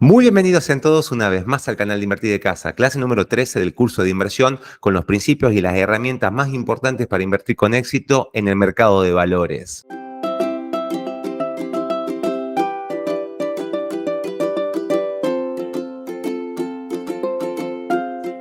Muy bienvenidos sean todos una vez más al canal de Invertir de Casa, clase número 13 del curso de inversión con los principios y las herramientas más importantes para invertir con éxito en el mercado de valores.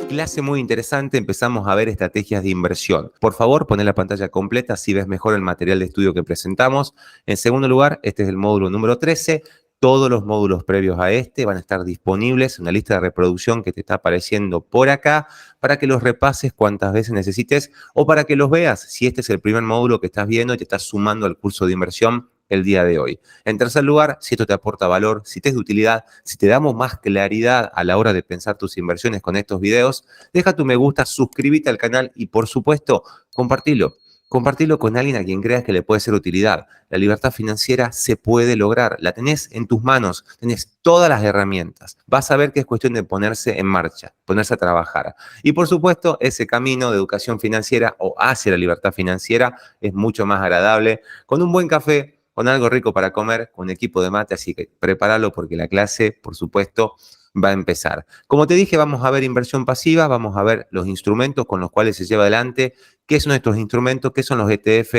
Clase muy interesante, empezamos a ver estrategias de inversión. Por favor, poné la pantalla completa si ves mejor el material de estudio que presentamos. En segundo lugar, este es el módulo número 13. Todos los módulos previos a este van a estar disponibles en una lista de reproducción que te está apareciendo por acá para que los repases cuantas veces necesites o para que los veas si este es el primer módulo que estás viendo y te estás sumando al curso de inversión el día de hoy. En tercer lugar, si esto te aporta valor, si te es de utilidad, si te damos más claridad a la hora de pensar tus inversiones con estos videos, deja tu me gusta, suscríbete al canal y por supuesto, compartilo. Compartilo con alguien a quien creas que le puede ser utilidad. La libertad financiera se puede lograr. La tenés en tus manos. Tenés todas las herramientas. Vas a ver que es cuestión de ponerse en marcha, ponerse a trabajar. Y por supuesto, ese camino de educación financiera o hacia la libertad financiera es mucho más agradable con un buen café, con algo rico para comer, con un equipo de mate. Así que prepáralo porque la clase, por supuesto, va a empezar. Como te dije, vamos a ver inversión pasiva, vamos a ver los instrumentos con los cuales se lleva adelante, qué son estos instrumentos, qué son los ETF,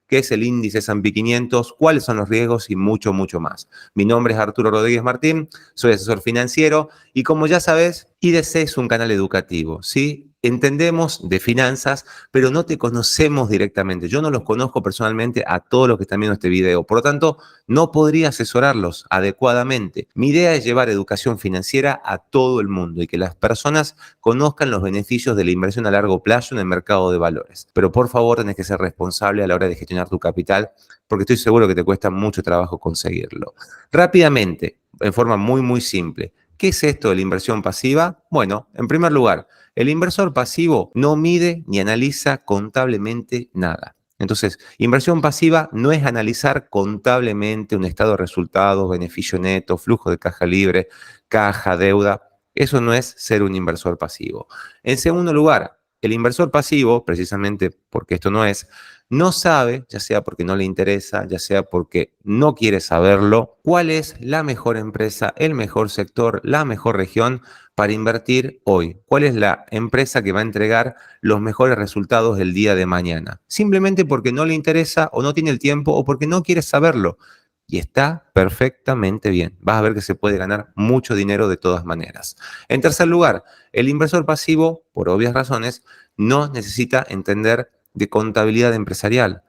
qué es el índice S&P 500, cuáles son los riesgos y mucho, mucho más. Mi nombre es Arturo Rodríguez Martín, soy asesor financiero y como ya sabes, IDC es un canal educativo, ¿sí? Entendemos de finanzas, pero no te conocemos directamente. Yo no los conozco personalmente a todos los que están viendo este video. Por lo tanto, no podría asesorarlos adecuadamente. Mi idea es llevar educación financiera a todo el mundo y que las personas conozcan los beneficios de la inversión a largo plazo en el mercado de valores. Pero por favor, tenés que ser responsable a la hora de gestionar tu capital, porque estoy seguro que te cuesta mucho trabajo conseguirlo. Rápidamente, en forma muy, muy simple. ¿Qué es esto de la inversión pasiva? Bueno, en primer lugar, el inversor pasivo no mide ni analiza contablemente nada. Entonces, inversión pasiva no es analizar contablemente un estado de resultados, beneficio neto, flujo de caja libre, caja, deuda. Eso no es ser un inversor pasivo. En segundo lugar, el inversor pasivo, precisamente porque esto no sabe, ya sea porque no le interesa, ya sea porque no quiere saberlo, cuál es la mejor empresa, el mejor sector, la mejor región para invertir hoy. ¿Cuál es la empresa que va a entregar los mejores resultados del día de mañana? Simplemente porque no le interesa o no tiene el tiempo o porque no quiere saberlo. Y está perfectamente bien. Vas a ver que se puede ganar mucho dinero de todas maneras. En tercer lugar, el inversor pasivo, por obvias razones, no necesita entender de contabilidad empresarial.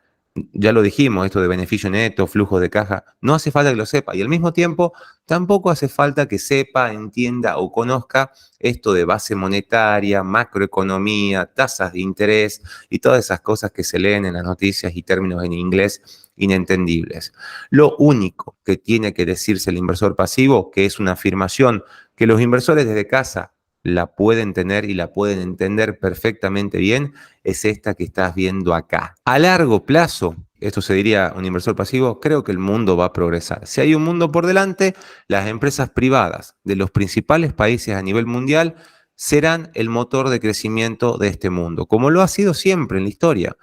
Ya lo dijimos, esto de beneficio neto, flujo de caja, no hace falta que lo sepa. Y al mismo tiempo, tampoco hace falta que sepa, entienda o conozca esto de base monetaria, macroeconomía, tasas de interés y todas esas cosas que se leen en las noticias y términos en inglés inentendibles. Lo único que tiene que decirse el inversor pasivo, que es una afirmación que los inversores desde casa la pueden tener y la pueden entender perfectamente bien, es esta que estás viendo acá. A largo plazo, esto se diría un inversor pasivo, creo que el mundo va a progresar. Si hay un mundo por delante, las empresas privadas de los principales países a nivel mundial serán el motor de crecimiento de este mundo, como lo ha sido siempre en la historia.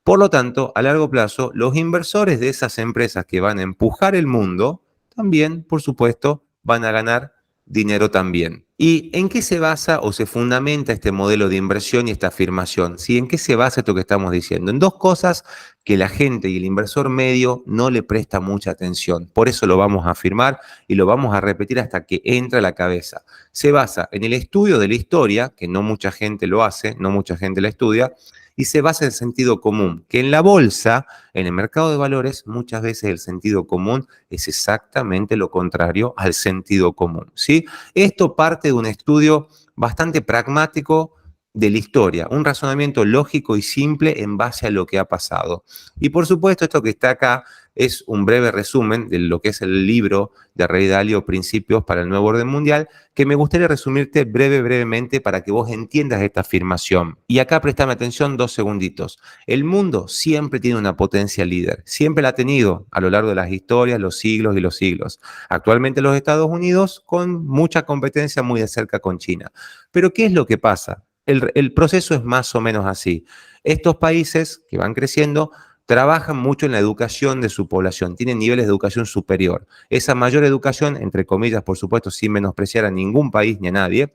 Por lo tanto, a largo plazo, los inversores de esas empresas que van a empujar el mundo, también, por supuesto, van a ganar dinero también. ¿Y en qué se basa o se fundamenta este modelo de inversión y esta afirmación? ¿Sí? ¿En qué se basa esto que estamos diciendo? En dos cosas que la gente y el inversor medio no le presta mucha atención. Por eso lo vamos a afirmar y lo vamos a repetir hasta que entre a la cabeza. Se basa en el estudio de la historia, que no mucha gente lo hace, no mucha gente la estudia, y se basa en el sentido común, que en la bolsa, en el mercado de valores, muchas veces el sentido común es exactamente lo contrario al sentido común, ¿sí? Esto parte de un estudio bastante pragmático de la historia, un razonamiento lógico y simple en base a lo que ha pasado. Y por supuesto, esto que está acá es un breve resumen de lo que es el libro de Ray Dalio, Principios para el Nuevo Orden Mundial, que me gustaría resumirte brevemente para que vos entiendas esta afirmación. Y acá préstame atención 2 segunditos. El mundo siempre tiene una potencia líder, siempre la ha tenido a lo largo de las historias, los siglos y los siglos. Actualmente los Estados Unidos con mucha competencia muy de cerca con China. Pero ¿qué es lo que pasa? El proceso es más o menos así. Estos países que van creciendo trabajan mucho en la educación de su población, tienen niveles de educación superior. Esa mayor educación, entre comillas, por supuesto, sin menospreciar a ningún país ni a nadie,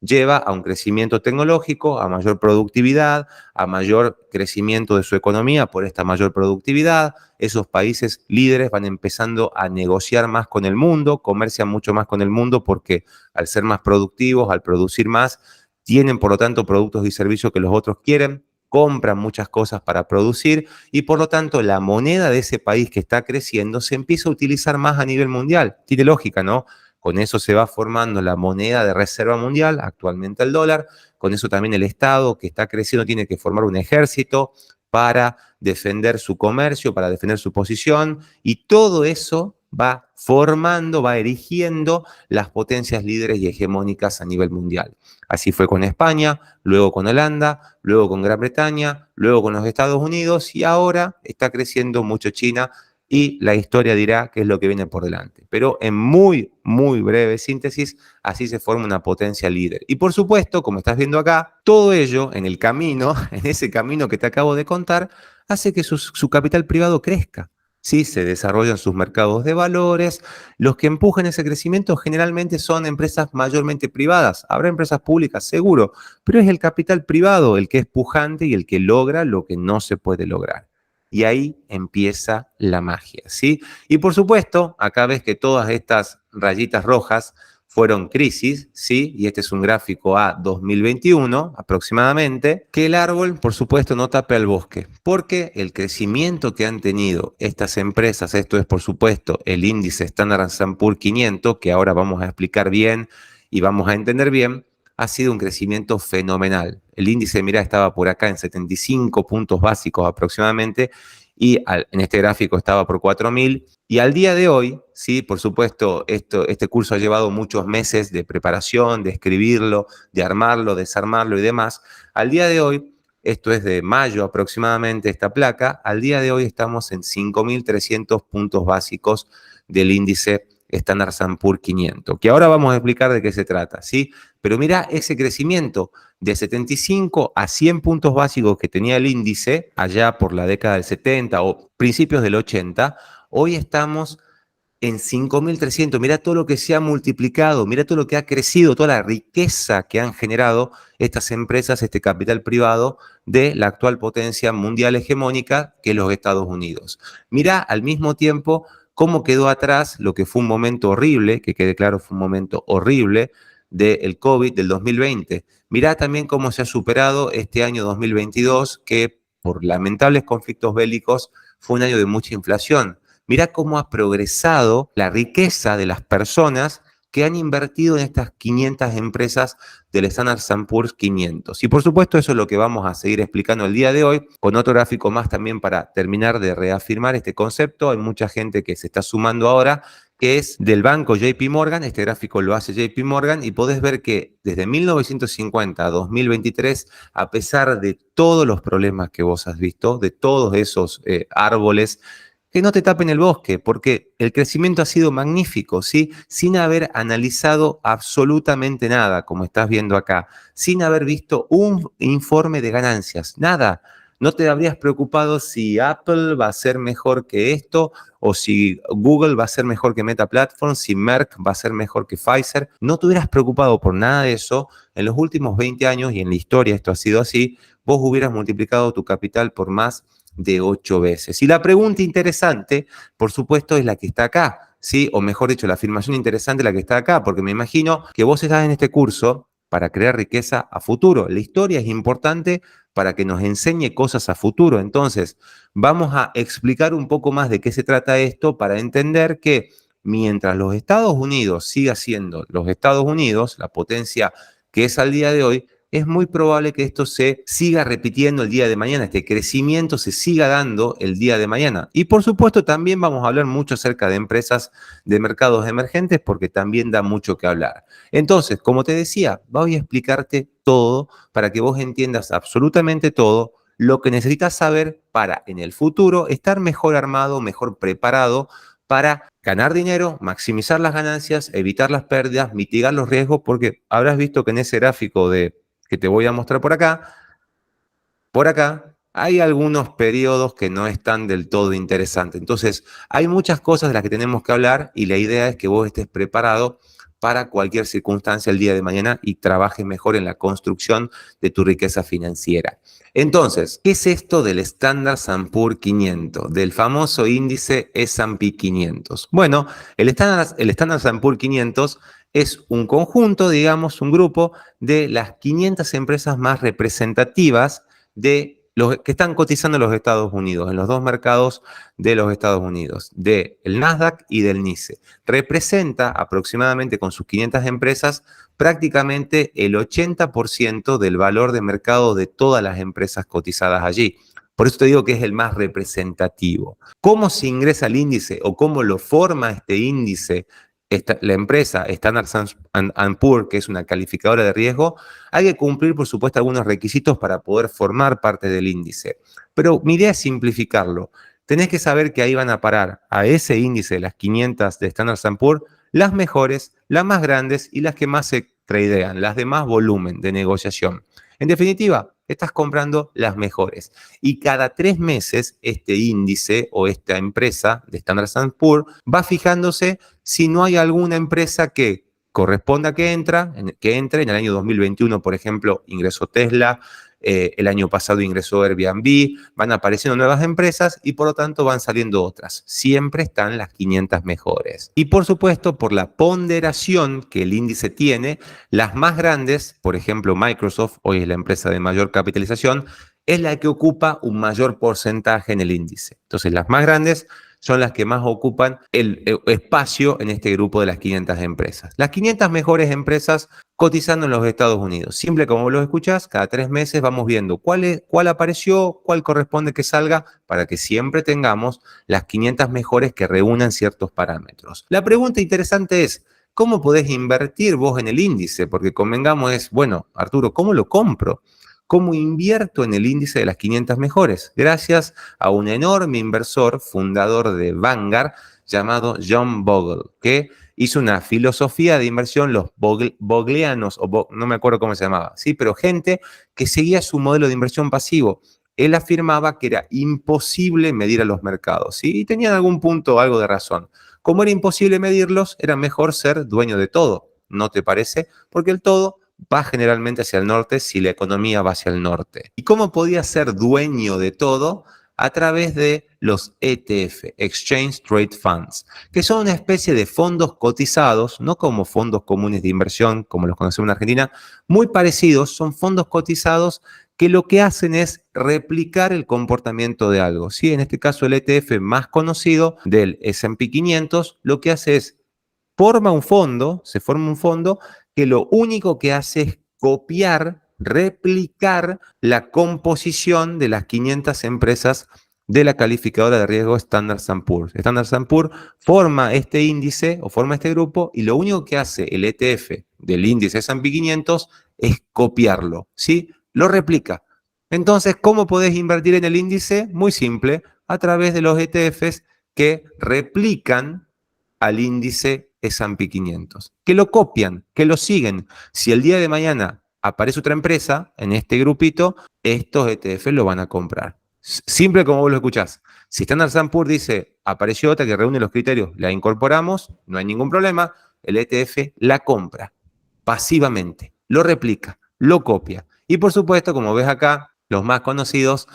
lleva a un crecimiento tecnológico, a mayor productividad, a mayor crecimiento de su economía por esta mayor productividad. Esos países líderes van empezando a negociar más con el mundo, comercian mucho más con el mundo porque al ser más productivos, al producir más, tienen por lo tanto productos y servicios que los otros quieren, compran muchas cosas para producir y por lo tanto la moneda de ese país que está creciendo se empieza a utilizar más a nivel mundial. Tiene lógica, ¿no? Con eso se va formando la moneda de reserva mundial, actualmente el dólar. Con eso también el Estado que está creciendo tiene que formar un ejército para defender su comercio, para defender su posición. Y todo eso va formando, va erigiendo las potencias líderes y hegemónicas a nivel mundial. Así fue con España, luego con Holanda, luego con Gran Bretaña, luego con los Estados Unidos y ahora está creciendo mucho China y la historia dirá qué es lo que viene por delante. Pero en muy, muy breve síntesis, así se forma una potencia líder. Y por supuesto, como estás viendo acá, todo ello en el camino, en ese camino que te acabo de contar, hace que su capital privado crezca. Sí, se desarrollan sus mercados de valores. Los que empujan ese crecimiento generalmente son empresas mayormente privadas. Habrá empresas públicas, seguro, pero es el capital privado el que es pujante y el que logra lo que no se puede lograr. Y ahí empieza la magia, ¿sí? Y por supuesto, acá ves que todas estas rayitas rojas fueron crisis, ¿sí? Y este es un gráfico a 2021 aproximadamente, que el árbol, por supuesto, no tape al bosque, porque el crecimiento que han tenido estas empresas, esto es, por supuesto, el índice Standard & Poor's 500, que ahora vamos a explicar bien y vamos a entender bien, ha sido un crecimiento fenomenal. El índice, mira, estaba por acá en 75 puntos básicos aproximadamente y en este gráfico estaba por 4.000. Y al día de hoy, sí, por supuesto, este curso ha llevado muchos meses de preparación, de escribirlo, de armarlo, desarmarlo y demás. Al día de hoy, esto es de mayo aproximadamente, esta placa, al día de hoy estamos en 5.300 puntos básicos del índice Standard & Poor's 500, que ahora vamos a explicar de qué se trata, ¿sí? Pero mira ese crecimiento de 75 a 100 puntos básicos que tenía el índice allá por la década del 70 o principios del 80, hoy estamos en 5.300. Mira todo lo que se ha multiplicado, mira todo lo que ha crecido, toda la riqueza que han generado estas empresas, este capital privado de la actual potencia mundial hegemónica que es los Estados Unidos. Mira al mismo tiempo cómo quedó atrás lo que fue un momento horrible, que quede claro, fue un momento horrible del COVID del 2020. Mirá también cómo se ha superado este año 2022, que por lamentables conflictos bélicos fue un año de mucha inflación. Mirá cómo ha progresado la riqueza de las personas que han invertido en estas 500 empresas del Standard & Poor's 500. Y por supuesto eso es lo que vamos a seguir explicando el día de hoy, con otro gráfico más también para terminar de reafirmar este concepto. Hay mucha gente que se está sumando ahora, que es del banco JP Morgan. Este gráfico lo hace JP Morgan y podés ver que desde 1950 a 2023, a pesar de todos los problemas que vos has visto, de todos esos árboles, que no te tapen el bosque, porque el crecimiento ha sido magnífico, ¿sí? Sin haber analizado absolutamente nada, como estás viendo acá, sin haber visto un informe de ganancias, nada. No te habrías preocupado si Apple va a ser mejor que esto, o si Google va a ser mejor que Meta Platforms, si Merck va a ser mejor que Pfizer. No te hubieras preocupado por nada de eso. En los últimos 20 años, y en la historia esto ha sido así, vos hubieras multiplicado tu capital por más de 8 veces. Y la pregunta interesante, por supuesto, es la que está acá, ¿sí? O mejor dicho, la afirmación interesante es la que está acá, porque me imagino que vos estás en este curso para crear riqueza a futuro. La historia es importante para que nos enseñe cosas a futuro. Entonces, vamos a explicar un poco más de qué se trata esto para entender que mientras los Estados Unidos siga siendo los Estados Unidos, la potencia que es al día de hoy, es muy probable que esto se siga repitiendo el día de mañana, este crecimiento se siga dando el día de mañana. Y por supuesto también vamos a hablar mucho acerca de empresas de mercados emergentes porque también da mucho que hablar. Entonces, como te decía, voy a explicarte todo para que vos entiendas absolutamente todo lo que necesitas saber para en el futuro estar mejor armado, mejor preparado para ganar dinero, maximizar las ganancias, evitar las pérdidas, mitigar los riesgos, porque habrás visto que en ese gráfico que te voy a mostrar por acá, hay algunos periodos que no están del todo interesantes. Entonces, hay muchas cosas de las que tenemos que hablar y la idea es que vos estés preparado para cualquier circunstancia el día de mañana y trabajes mejor en la construcción de tu riqueza financiera. Entonces, ¿qué es esto del Standard & Poor's 500, del famoso índice S&P 500? Bueno, el Standard & Poor's 500 es un conjunto, digamos, un grupo de las 500 empresas más representativas de los que están cotizando en los Estados Unidos, en los dos mercados de los Estados Unidos, del Nasdaq y del NYSE. Representa aproximadamente con sus 500 empresas prácticamente el 80% del valor de mercado de todas las empresas cotizadas allí. Por eso te digo que es el más representativo. ¿Cómo se ingresa al índice o cómo lo forma este índice? La empresa Standard & Poor's, que es una calificadora de riesgo, hay que cumplir, por supuesto, algunos requisitos para poder formar parte del índice. Pero mi idea es simplificarlo. Tenés que saber que ahí van a parar a ese índice de las 500 de Standard & Poor's las mejores, las más grandes y las que más se tradean, las de más volumen de negociación. En definitiva, estás comprando las mejores. Y cada 3 meses este índice o esta empresa de Standard & Poor's va fijándose si no hay alguna empresa que corresponda que entre. En el año 2021, por ejemplo, ingresó Tesla, el año pasado ingresó Airbnb, van apareciendo nuevas empresas y por lo tanto van saliendo otras. Siempre están las 500 mejores. Y por supuesto, por la ponderación que el índice tiene, las más grandes, por ejemplo Microsoft, hoy es la empresa de mayor capitalización, es la que ocupa un mayor porcentaje en el índice. Entonces, las más grandes son las que más ocupan el espacio en este grupo de las 500 empresas. Las 500 mejores empresas cotizando en los Estados Unidos. Simple como lo escuchás, cada 3 meses vamos viendo cuál apareció, cuál corresponde que salga, para que siempre tengamos las 500 mejores que reúnan ciertos parámetros. La pregunta interesante es, ¿cómo podés invertir vos en el índice? Porque convengamos es, bueno, Arturo, ¿cómo lo compro? ¿Cómo invierto en el índice de las 500 mejores? Gracias a un enorme inversor, fundador de Vanguard, llamado John Bogle, que hizo una filosofía de inversión, los Bogleanos, no me acuerdo cómo se llamaba, ¿sí? Pero gente que seguía su modelo de inversión pasivo. Él afirmaba que era imposible medir a los mercados, ¿sí? Y tenían algún punto, algo de razón. Como era imposible medirlos, era mejor ser dueño de todo, ¿no te parece? Porque el todo va generalmente hacia el norte si la economía va hacia el norte. ¿Y cómo podía ser dueño de todo? A través de los ETF, Exchange Trade Funds, que son una especie de fondos cotizados, no como fondos comunes de inversión, como los conocemos en Argentina, muy parecidos, son fondos cotizados que lo que hacen es replicar el comportamiento de algo. ¿Sí? En este caso, el ETF más conocido del S&P 500, lo que hace es se forma un fondo que lo único que hace es copiar, replicar la composición de las 500 empresas de la calificadora de riesgo Standard & Poor's. Standard & Poor's forma este índice o forma este grupo y lo único que hace el ETF del índice S&P 500 es copiarlo, ¿sí? Lo replica. Entonces, ¿cómo podés invertir en el índice? Muy simple, a través de los ETFs que replican al índice S&P 500, que lo copian, que lo siguen. Si el día de mañana aparece otra empresa en este grupito, estos ETF lo van a comprar. Simple como vos lo escuchás. Si Standard & Poor's dice, apareció otra que reúne los criterios, la incorporamos, no hay ningún problema, el ETF la compra pasivamente, lo replica, lo copia. Y por supuesto, como ves acá, los más conocidos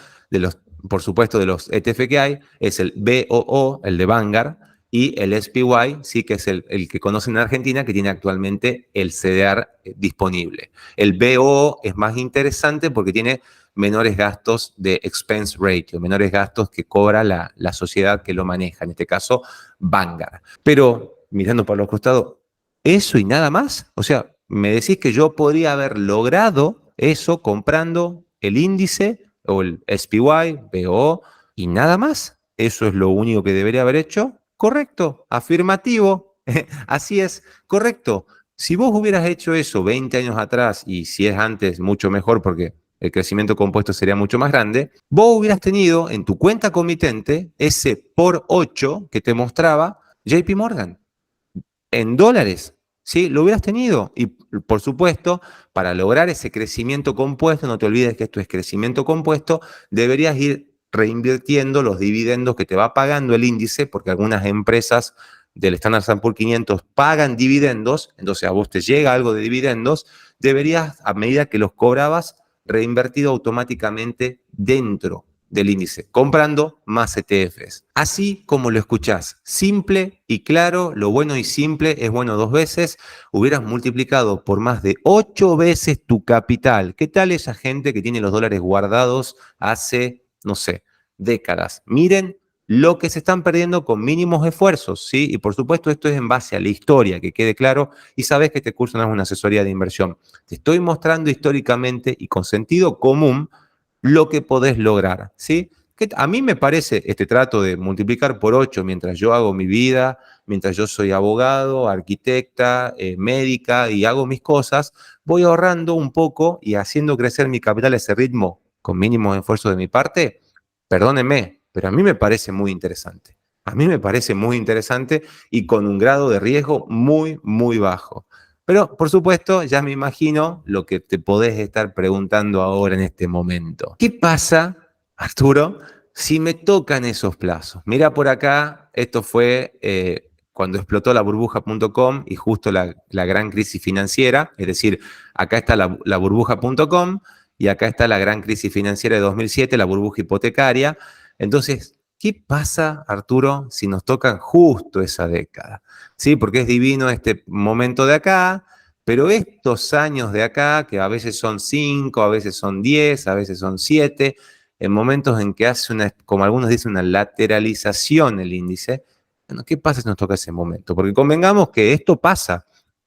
por supuesto, de los ETF que hay, es el BOO, el de Vanguard, y el SPY, sí, que es el que conocen en Argentina, que tiene actualmente el CDR disponible. El BOO es más interesante porque tiene menores gastos de expense ratio, menores gastos que cobra la sociedad que lo maneja, en este caso Vanguard. Pero, mirando para los costados, ¿eso y nada más? O sea, me decís que yo podría haber logrado eso comprando el índice o el SPY, BOO y nada más. ¿Eso es lo único que debería haber hecho? Correcto, afirmativo. Así es, correcto. Si vos hubieras hecho eso 20 años atrás, y si es antes, mucho mejor porque el crecimiento compuesto sería mucho más grande, vos hubieras tenido en tu cuenta comitente ese por 8 que te mostraba JP Morgan en dólares. ¿sí? Lo hubieras tenido. Y por supuesto, para lograr ese crecimiento compuesto, no te olvides que esto es crecimiento compuesto, deberías ir reinvirtiendo los dividendos que te va pagando el índice, porque algunas empresas del Standard & Poor's 500 pagan dividendos, entonces a vos te llega algo de dividendos, deberías, a medida que los cobrabas, reinvertido automáticamente dentro del índice, comprando más ETFs. Así como lo escuchás, simple y claro, lo bueno y simple es bueno 2 veces, hubieras multiplicado por más de 8 veces tu capital. ¿Qué tal esa gente que tiene los dólares guardados hace, no sé, décadas? Miren lo que se están perdiendo con mínimos esfuerzos, ¿sí? Y por supuesto esto es en base a la historia, que quede claro, y sabes que este curso no es una asesoría de inversión. Te estoy mostrando históricamente y con sentido común lo que podés lograr, ¿sí? Que a mí me parece este trato de multiplicar por 8 mientras yo hago mi vida, mientras yo soy abogado, arquitecta, médica y hago mis cosas, voy ahorrando un poco y haciendo crecer mi capital a ese ritmo con mínimo esfuerzo de mi parte. Perdónenme, pero a mí me parece muy interesante. A mí me parece muy interesante y con un grado de riesgo muy, muy bajo. Pero, por supuesto, ya me imagino lo que te podés estar preguntando ahora en este momento. ¿Qué pasa, Arturo, si me tocan esos plazos? Mira por acá, esto fue cuando explotó la burbuja.com y justo la gran crisis financiera, es decir, acá está la burbuja.com y acá está la gran crisis financiera de 2007, la burbuja hipotecaria. Entonces, ¿qué pasa, Arturo, si nos tocan justo esa década? Sí, porque es divino este momento de acá, pero estos años de acá, que a veces son 5, a veces son 10, a veces son 7, en momentos en que hace una, como algunos dicen, una lateralización el índice, bueno, ¿qué pasa si nos toca ese momento? Porque convengamos que esto pasa,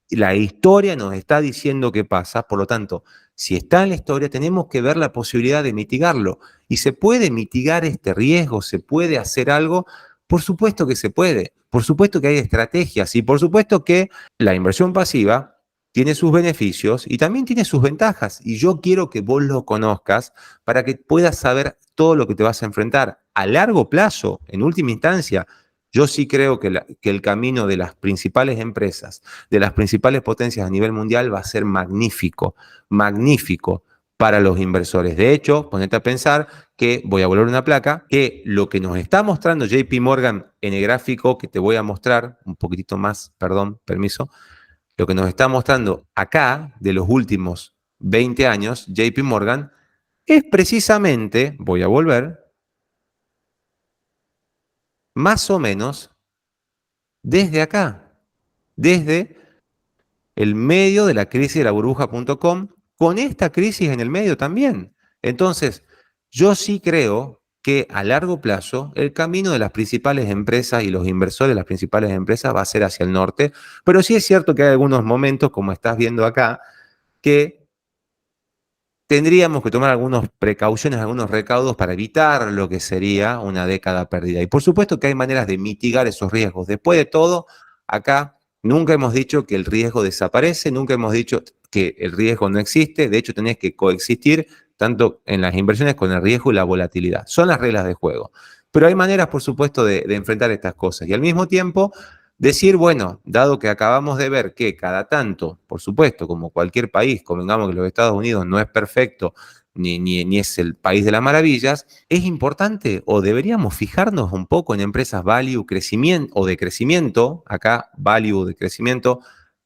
la historia nos está diciendo que pasa, por lo tanto, si está en la historia, tenemos que ver la posibilidad de mitigarlo. ¿Y se puede mitigar este riesgo? ¿Se puede hacer algo? Por supuesto que se puede, por supuesto que hay estrategias y por supuesto que la inversión pasiva tiene sus beneficios y también tiene sus ventajas. Y yo quiero que vos lo conozcas para que puedas saber todo lo que te vas a enfrentar. A largo plazo, en última instancia, yo sí creo que el camino de las principales empresas, de las principales potencias a nivel mundial va a ser magnífico, magnífico para los inversores. De hecho, ponete a pensar que, voy a volver una placa, que lo que nos está mostrando JP Morgan en el gráfico que te voy a mostrar, un poquitito más, perdón, permiso, lo que nos está mostrando acá de los últimos 20 años, JP Morgan, es precisamente, voy a volver, más o menos desde acá, desde el medio de la crisis de la burbuja.com, con esta crisis en el medio también. Entonces, yo sí creo que a largo plazo el camino de las principales empresas y los inversores de las principales empresas va a ser hacia el norte, pero sí es cierto que hay algunos momentos, como estás viendo acá, que tendríamos que tomar algunas precauciones, algunos recaudos para evitar lo que sería una década perdida. Y por supuesto que hay maneras de mitigar esos riesgos. Después de todo, acá nunca hemos dicho que el riesgo desaparece, nunca hemos dicho que el riesgo no existe. De hecho, tenés que coexistir tanto en las inversiones con el riesgo y la volatilidad. Son las reglas de juego. Pero hay maneras, por supuesto, de enfrentar estas cosas. Y al mismo tiempo, decir, bueno, dado que acabamos de ver que cada tanto, por supuesto, como cualquier país, convengamos que los Estados Unidos no es perfecto ni es el país de las maravillas, es importante o deberíamos fijarnos un poco en empresas value crecimiento o de crecimiento, acá value de crecimiento,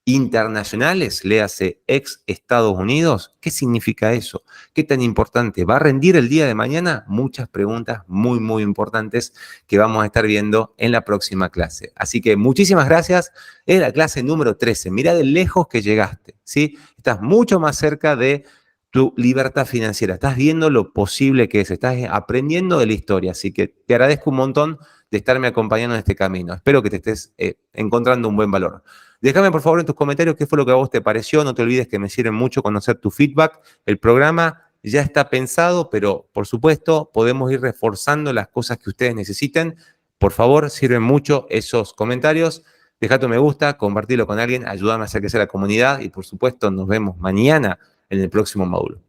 internacionales, léase ex Estados Unidos. ¿Qué significa eso? ¿Qué tan importante? ¿Va a rendir el día de mañana? Muchas preguntas muy, muy importantes que vamos a estar viendo en la próxima clase. Así que muchísimas gracias. Es la clase número 13. Mirá de lejos que llegaste, ¿sí? Estás mucho más cerca de tu libertad financiera. Estás viendo lo posible que es. Estás aprendiendo de la historia. Así que te agradezco un montón de estarme acompañando en este camino. Espero que te estés encontrando un buen valor. Déjame por favor en tus comentarios qué fue lo que a vos te pareció. No te olvides que me sirve mucho conocer tu feedback. El programa ya está pensado, pero por supuesto podemos ir reforzando las cosas que ustedes necesiten. Por favor, sirven mucho esos comentarios. Deja tu me gusta, compartirlo con alguien, ayúdame a hacer que sea la comunidad y por supuesto nos vemos mañana en el próximo módulo.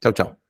Chau, chau.